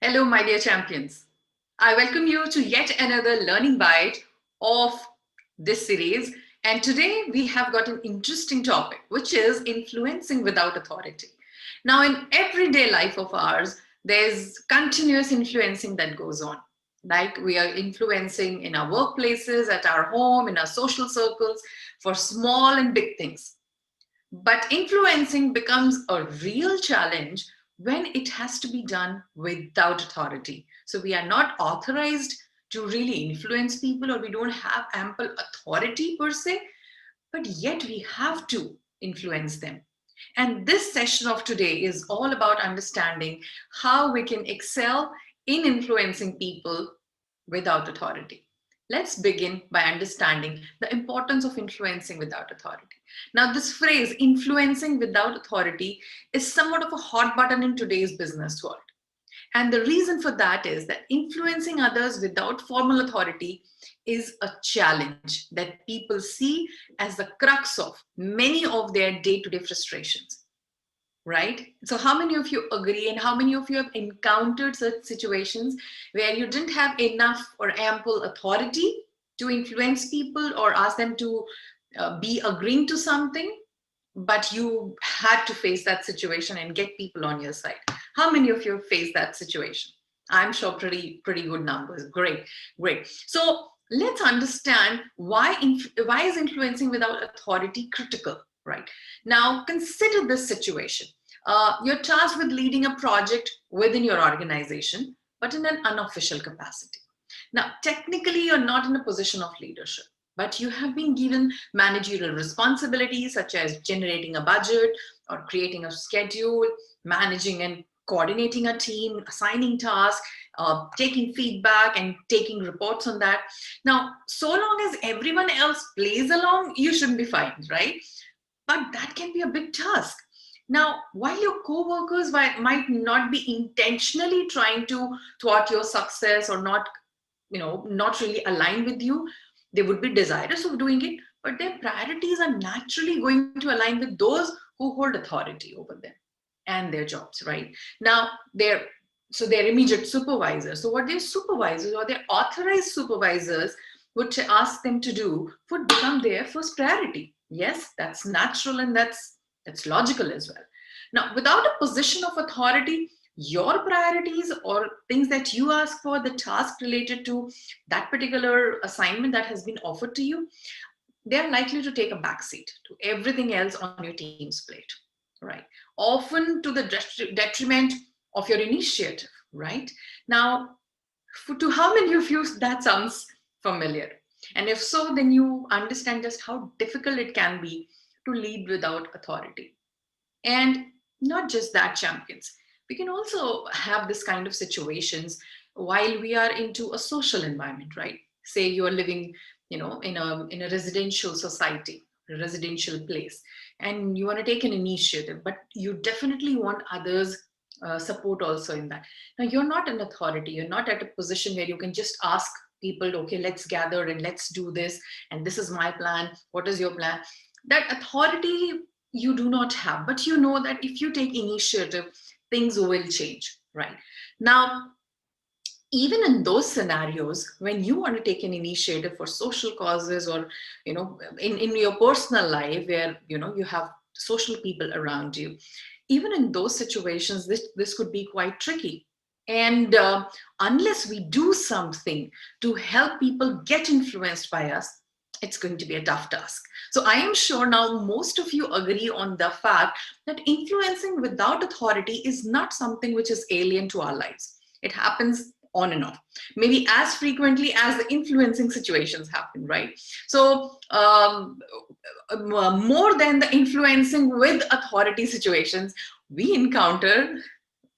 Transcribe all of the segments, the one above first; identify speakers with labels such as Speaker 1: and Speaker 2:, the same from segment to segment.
Speaker 1: Hello, my dear champions. I welcome you to yet another learning bite of this series. And today we have got an interesting topic, which is influencing without authority. Now, in everyday life of ours, there's continuous influencing that goes on. Like we are influencing in our workplaces, at our home, in our social circles, for small and big things. But influencing becomes a real challenge when it has to be done without authority. So we are not authorized to really influence people, or we don't have ample authority per se, but yet we have to influence them. And this session of today is all about understanding how we can excel in influencing people without authority. Let's begin by understanding the importance of influencing without authority. Now, this phrase, influencing without authority, is somewhat of a hot button in today's business world. And the reason for that is that influencing others without formal authority is a challenge that people see as the crux of many of their day to day frustrations, right? So, how many of you agree, and how many of you have encountered such situations where you didn't have enough or ample authority to influence people or ask them to be agreeing to something, but you had to face that situation and get people on your side? How many of you have faced that situation? I'm sure pretty good numbers. Great, great. So let's understand why is influencing without authority critical, right? Now consider this situation. You're tasked with leading a project within your organization, but in an unofficial capacity. Now, technically, you're not in a position of leadership, but you have been given managerial responsibilities such as generating a budget or creating a schedule, managing and coordinating a team, assigning tasks, taking feedback and taking reports on that. Now, so long as everyone else plays along, you shouldn't be fine, right? But that can be a big task. Now, while your co-workers might not be intentionally trying to thwart your success or not really aligned with you, they would be desirous of doing it, but their priorities are naturally going to align with those who hold authority over them and their jobs, right? Now, their immediate supervisors. So what their supervisors or their authorized supervisors would ask them to do would become their first priority. Yes, that's natural, and that's logical as well. Now, without a position of authority, your priorities or things that you ask for, the task related to that particular assignment that has been offered to you, they're likely to take a backseat to everything else on your team's plate, right? Often to the detriment of your initiative, right? Now, to how many of you that sounds familiar? And if so, then you understand just how difficult it can be to lead without authority. And not just that, champions. We can also have this kind of situations while we are into a social environment, right? Say you are living, in a residential society, a residential place, and you want to take an initiative, but you definitely want others support also in that. Now, you're not an authority. You're not at a position where you can just ask people, okay, let's gather and let's do this, and this is my plan. What is your plan? That authority you do not have, but you know that if you take initiative, things will change, right? Now, even in those scenarios, when you want to take an initiative for social causes, or in your personal life where you have social people around you, even in those situations, this could be quite tricky. And unless we do something to help people get influenced by us, it's going to be a tough task. So I am sure now most of you agree on the fact that influencing without authority is not something which is alien to our lives. It happens on and off, maybe as frequently as the influencing situations happen, right? So more than the influencing with authority situations, we encounter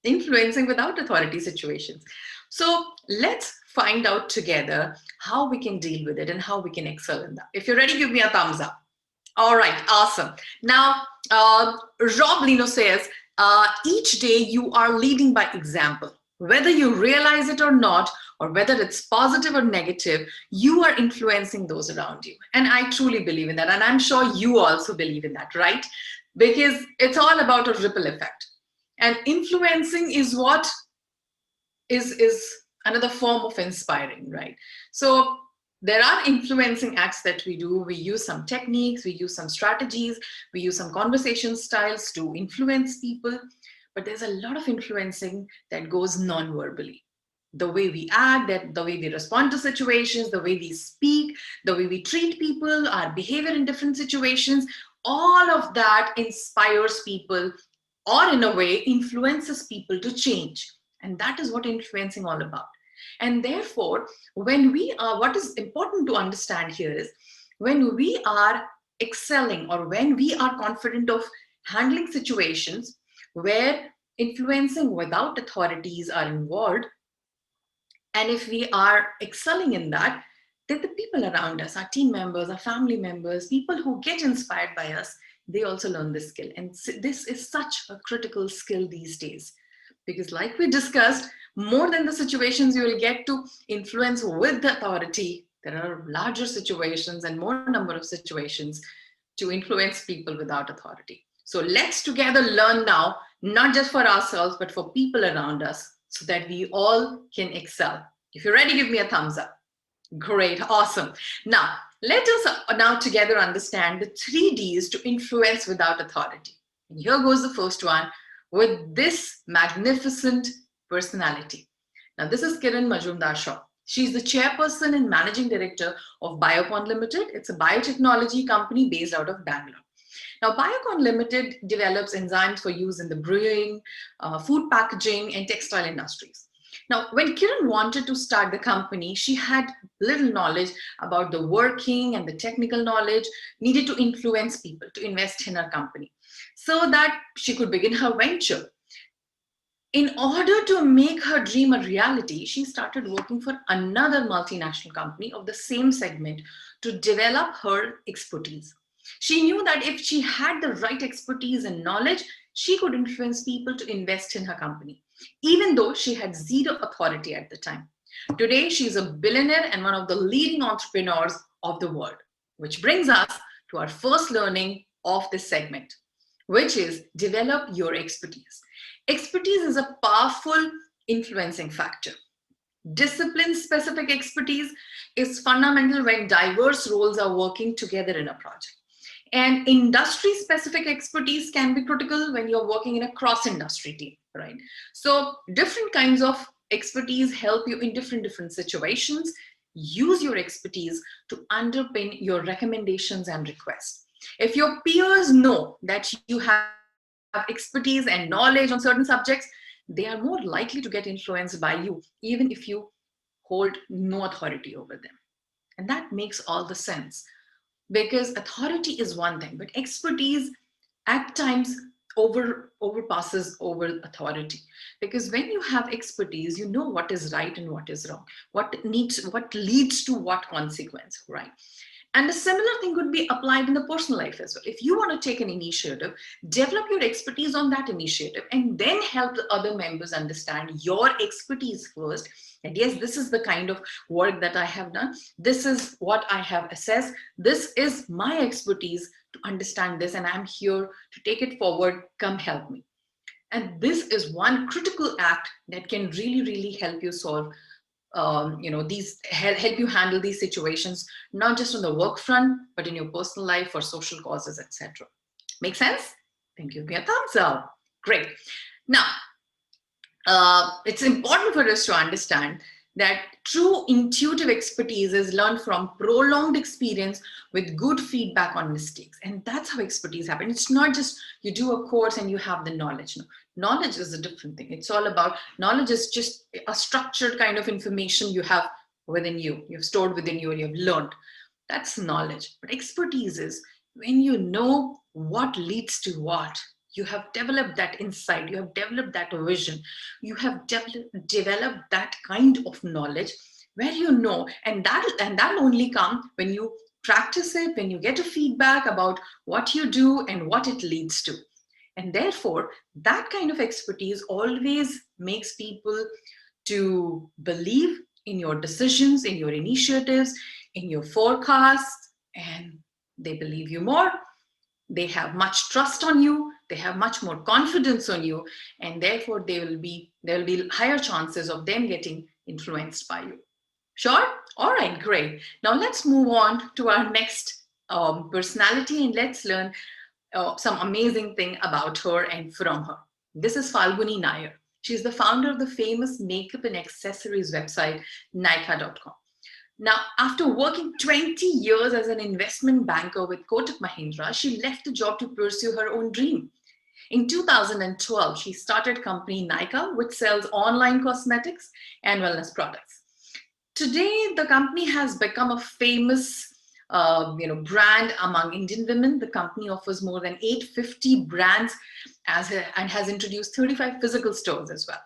Speaker 1: influencing without authority situations. So let's find out together how we can deal with it and how we can excel in that. If you're ready, give me a thumbs up. All right, awesome. Now, Rob Lino says, each day you are leading by example. Whether you realize it or not, or whether it's positive or negative, you are influencing those around you. And I truly believe in that. And I'm sure you also believe in that, right? Because it's all about a ripple effect. And influencing is what is another form of inspiring, right? So there are influencing acts that we do. We use some techniques, we use some strategies, we use some conversation styles to influence people. But there's a lot of influencing that goes non-verbally. The way we act, that the way we respond to situations, the way we speak, the way we treat people, our behavior in different situations, all of that inspires people, or in a way influences people to change. And that is what influencing all about. And therefore, when we are, what is important to understand here is, when we are excelling or when we are confident of handling situations where influencing without authorities are involved, and if we are excelling in that, then the people around us, our team members, our family members, people who get inspired by us, they also learn this skill. And this is such a critical skill these days. Because, like we discussed, more than the situations you will get to influence with the authority, there are larger situations and more number of situations to influence people without authority. So let's together learn now, not just for ourselves, but for people around us, so that we all can excel. If you're ready, give me a thumbs up. Great, awesome. Now, let us now together understand the 3Ds to influence without authority. And here goes the first one, with this magnificent personality. Now, this is Kiran Majumdar-Shaw. She's the chairperson and managing director of Biocon Limited. It's a biotechnology company based out of Bangalore. Now, Biocon Limited develops enzymes for use in the brewing, food packaging, and textile industries. Now, when Kiran wanted to start the company, she had little knowledge about the working and the technical knowledge needed to influence people to invest in her company so that she could begin her venture. In order to make her dream a reality, she started working for another multinational company of the same segment to develop her expertise. She knew that if she had the right expertise and knowledge, she could influence people to invest in her company, even though she had zero authority at the time. Today, she is a billionaire and one of the leading entrepreneurs of the world, which brings us to our first learning of this segment, which is develop your expertise. Expertise is a powerful influencing factor. Discipline-specific expertise is fundamental when diverse roles are working together in a project. And industry-specific expertise can be critical when you're working in a cross-industry team, right? So different kinds of expertise help you in different situations. Use your expertise to underpin your recommendations and requests. If your peers know that you have expertise and knowledge on certain subjects, they are more likely to get influenced by you, even if you hold no authority over them. And that makes all the sense, because authority is one thing, but expertise at times overpasses over authority. Because when you have expertise, you know what is right and what is wrong, what leads to what consequence, right? And a similar thing could be applied in the personal life as well. If you want to take an initiative, develop your expertise on that initiative and then help the other members understand your expertise first. And yes, this is the kind of work that I have done. This is what I have assessed. This is my expertise to understand this, and I'm here to take it forward. Come help me. And this is one critical act that can really, really help you solve these help you handle these situations, not just on the work front, but in your personal life for social causes, etc. Make sense? Then give me a thumbs up. Great. Now, it's important for us to understand that true intuitive expertise is learned from prolonged experience with good feedback on mistakes. And that's how expertise happens. It's not just you do a course and you have the knowledge. No, knowledge is a different thing. It's all about, knowledge is just a structured kind of information you have within you, you've stored within you and you've learned. That's knowledge. But expertise is when you know what leads to what. You have developed that insight, you have developed that vision, you have developed that kind of knowledge where you know, and that only comes when you practice it, when you get a feedback about what you do and what it leads to. And therefore, that kind of expertise always makes people to believe in your decisions, in your initiatives, in your forecasts, and they believe you more. They have much trust on you they have much more confidence on you, and therefore there will be higher chances of them getting influenced by you. Sure? All right, great. Now let's move on to our next personality, and let's learn some amazing thing about her and from her. This is Falguni Nair. She's the founder of the famous makeup and accessories website, Nykaa.com. Now, after working 20 years as an investment banker with Kotak Mahindra, she left the job to pursue her own dream. In 2012, she started company Nykaa, which sells online cosmetics and wellness products. Today, the company has become a famous brand among Indian women. The company offers more than 850 brands and has introduced 35 physical stores as well.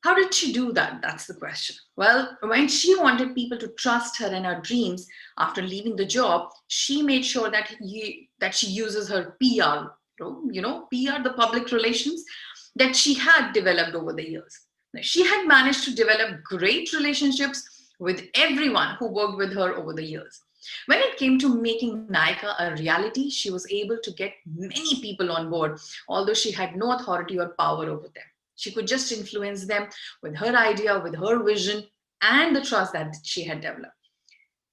Speaker 1: How did she do that? That's the question. Well, when she wanted people to trust her and her dreams after leaving the job, she made sure that she uses her PR, PR, the public relations that she had developed over the years. Now, she had managed to develop great relationships with everyone who worked with her over the years. When it came to making Nykaa a reality, she was able to get many people on board, although she had no authority or power over them. She could just influence them with her idea, with her vision, and the trust that she had developed.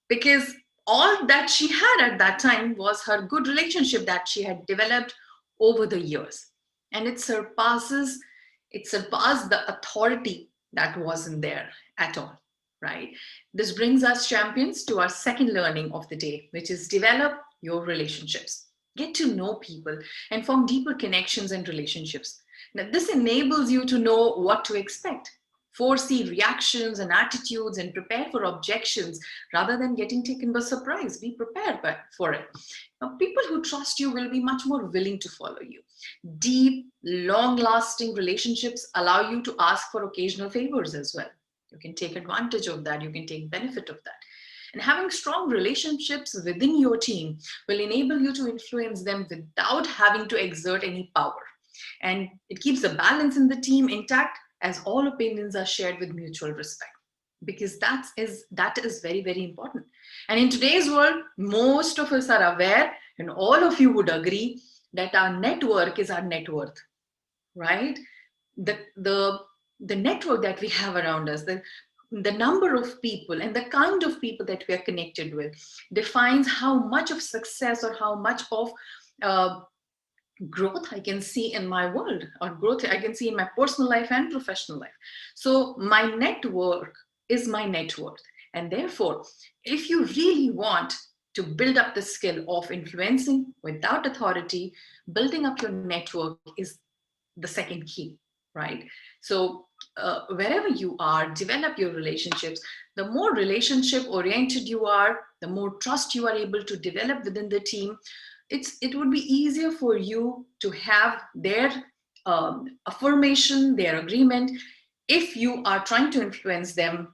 Speaker 1: Because all that she had at that time was her good relationship that she had developed over the years. And it surpassed the authority that wasn't there at all, right? This brings us, champions, to our second learning of the day, which is develop your relationships. Get to know people and form deeper connections and relationships. Now, this enables you to know what to expect, foresee reactions and attitudes, and prepare for objections rather than getting taken by surprise. Be prepared for it. Now, people who trust you will be much more willing to follow you. Deep, long-lasting relationships allow you to ask for occasional favors as well. You can take advantage of that. You can take benefit of that. And having strong relationships within your team will enable you to influence them without having to exert any power. And it keeps the balance in the team intact as all opinions are shared with mutual respect, because that is very, very important. And in today's world, most of us are aware, and all of you would agree, that our network is our net worth, right? The network that we have around us, the number of people and the kind of people that we are connected with defines how much of success or how much of growth I can see in my world, or growth I can see in my personal life and professional life. So my network is my net worth. And therefore, if you really want to build up the skill of influencing without authority, building up your network is the second key, right? So wherever you are, develop your relationships. The more relationship oriented you are, the more trust you are able to develop within the team. It would be easier for you to have their affirmation, their agreement. If you are trying to influence them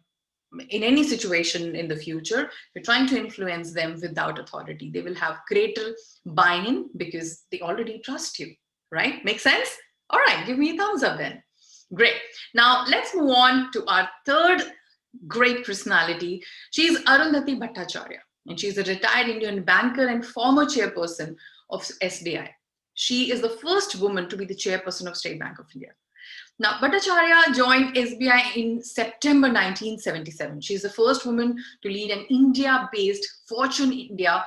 Speaker 1: in any situation in the future, you're trying to influence them without authority, they will have greater buy-in because they already trust you, right? Make sense? All right, give me a thumbs up then. Great. Now let's move on to our third great personality. She's Arundhati Bhattacharya, and she's a retired Indian banker and former chairperson of SBI. She is the first woman to be the chairperson of State Bank of India. Now, Bhattacharya joined SBI in September 1977. She's the first woman to lead an India-based Fortune India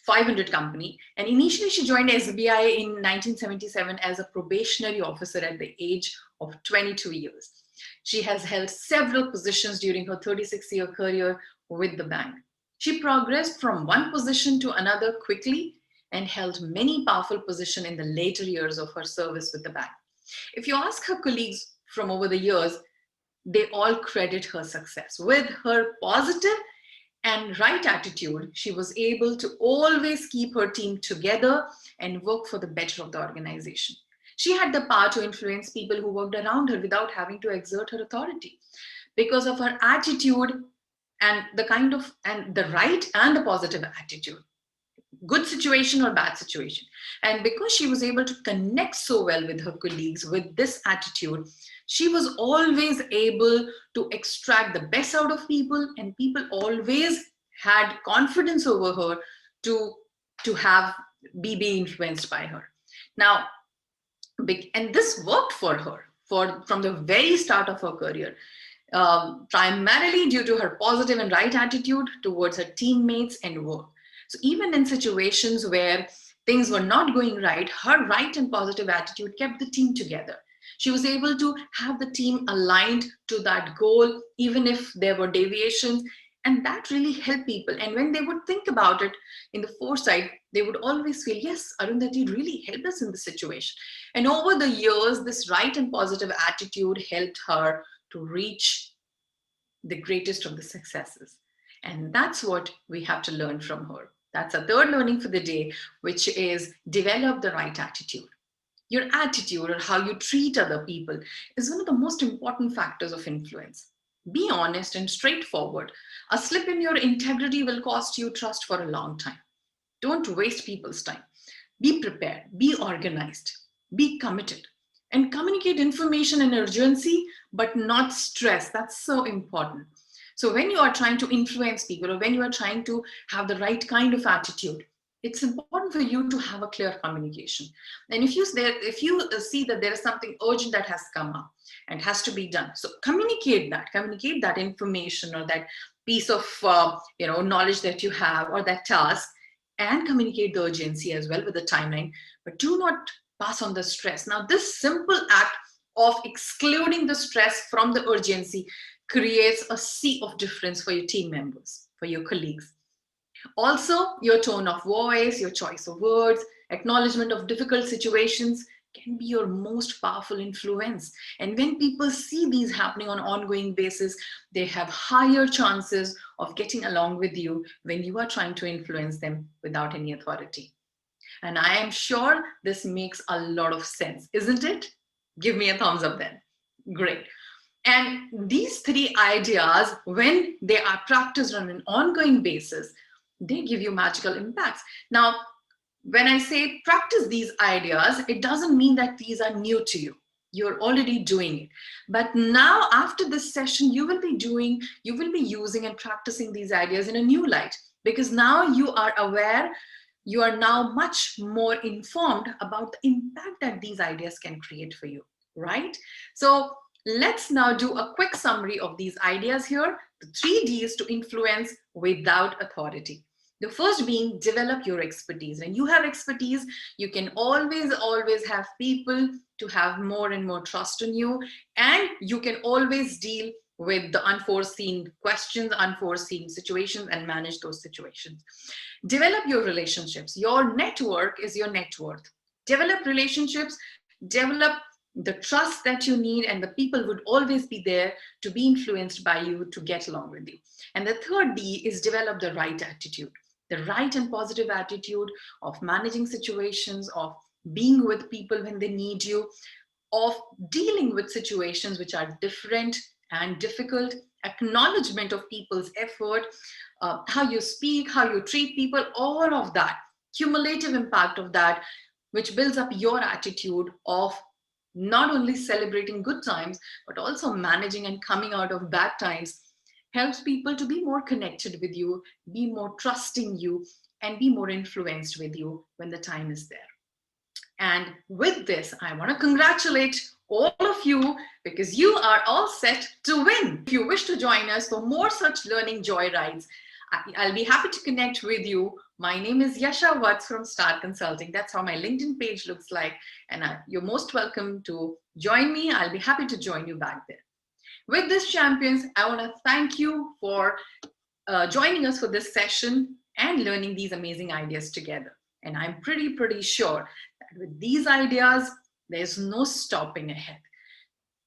Speaker 1: 500 company. And initially, she joined SBI in 1977 as a probationary officer at the age of 22 years. She has held several positions during her 36-year career with the bank. She progressed from one position to another quickly and held many powerful positions in the later years of her service with the bank. If you ask her colleagues from over the years, they all credit her success. With her positive and right attitude, she was able to always keep her team together and work for the better of the organization. She had the power to influence people who worked around her without having to exert her authority. Because of her attitude and the right and the positive attitude, good situation or bad situation. And because she was able to connect so well with her colleagues with this attitude, she was always able to extract the best out of people, and people always had confidence over her to be influenced by her. Now, And this worked for her from the very start of her career, primarily due to her positive and right attitude towards her teammates and work. So even in situations where things were not going right, her right and positive attitude kept the team together. She was able to have the team aligned to that goal, even if there were deviations. And that really helped people. And when they would think about it in the foresight, they would always feel, yes, Arundhati really helped us in this situation. And over the years, this right and positive attitude helped her to reach the greatest of the successes. And that's what we have to learn from her. That's a third learning for the day, which is develop the right attitude. Your attitude or how you treat other people is one of the most important factors of influence. Be honest and straightforward. A slip in your integrity will cost you trust for a long time. Don't waste people's time. Be prepared, be organized, be committed, and communicate information in urgency, but not stress. That's so important. So, when you are trying to influence people or when you are trying to have the right kind of attitude, it's important for you to have a clear communication. And if you see that there is something urgent that has come up and has to be done, so communicate that information or that piece of knowledge that you have or that task, and communicate the urgency as well with the timeline, but do not pass on the stress. Now, this simple act of excluding the stress from the urgency creates a sea of difference for your team members, for your colleagues. Also, your tone of voice, your choice of words, acknowledgement of difficult situations can be your most powerful influence. And when people see these happening on an ongoing basis, they have higher chances of getting along with you when you are trying to influence them without any authority. And I am sure this makes a lot of sense, isn't it? Give me a thumbs up then. Great. And these three ideas, when they are practiced on an ongoing basis, they give you magical impacts. Now, when I say practice these ideas, it doesn't mean that these are new to you. You're already doing it. But now, after this session, you will be using and practicing these ideas in a new light, because now you are aware, you are now much more informed about the impact that these ideas can create for you, right? So let's now do a quick summary of these ideas here, the 3 Ds to influence without authority. The first being develop your expertise. When you have expertise, you can always have people to have more and more trust in you, and you can always deal with the unforeseen questions, unforeseen situations, and manage those situations. Develop your relationships. Your network is your net worth. Develop relationships, develop the trust that you need, and the people would always be there to be influenced by you to get along with you. And the third D is develop the right attitude, the right and positive attitude of managing situations, of being with people when they need you, of dealing with situations which are different and difficult, acknowledgement of people's effort, how you speak, how you treat people, all of that, cumulative impact of that, which builds up your attitude of not only celebrating good times, but also managing and coming out of bad times, helps people to be more connected with you, be more trusting you, and be more influenced with you when the time is there. And with this, I want to congratulate all of you, because you are all set to win. If you wish to join us for more such learning joy rides, I'll be happy to connect with you. My name is Yasha Watts from Star Consulting. That's how my LinkedIn page looks like. And you're most welcome to join me. I'll be happy to join you back there. With this, champions, I want to thank you for joining us for this session and learning these amazing ideas together. And I'm pretty sure that with these ideas, there's no stopping ahead.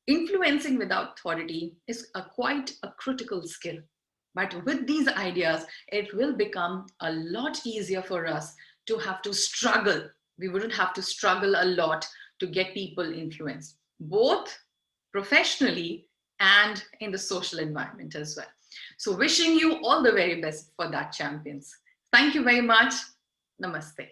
Speaker 1: Influencing without authority is quite a critical skill. But with these ideas, it will become a lot easier for us to have to struggle. We wouldn't have to struggle a lot to get people influenced, both professionally and in the social environment as well. So wishing you all the very best for that, champions. Thank you very much. Namaste.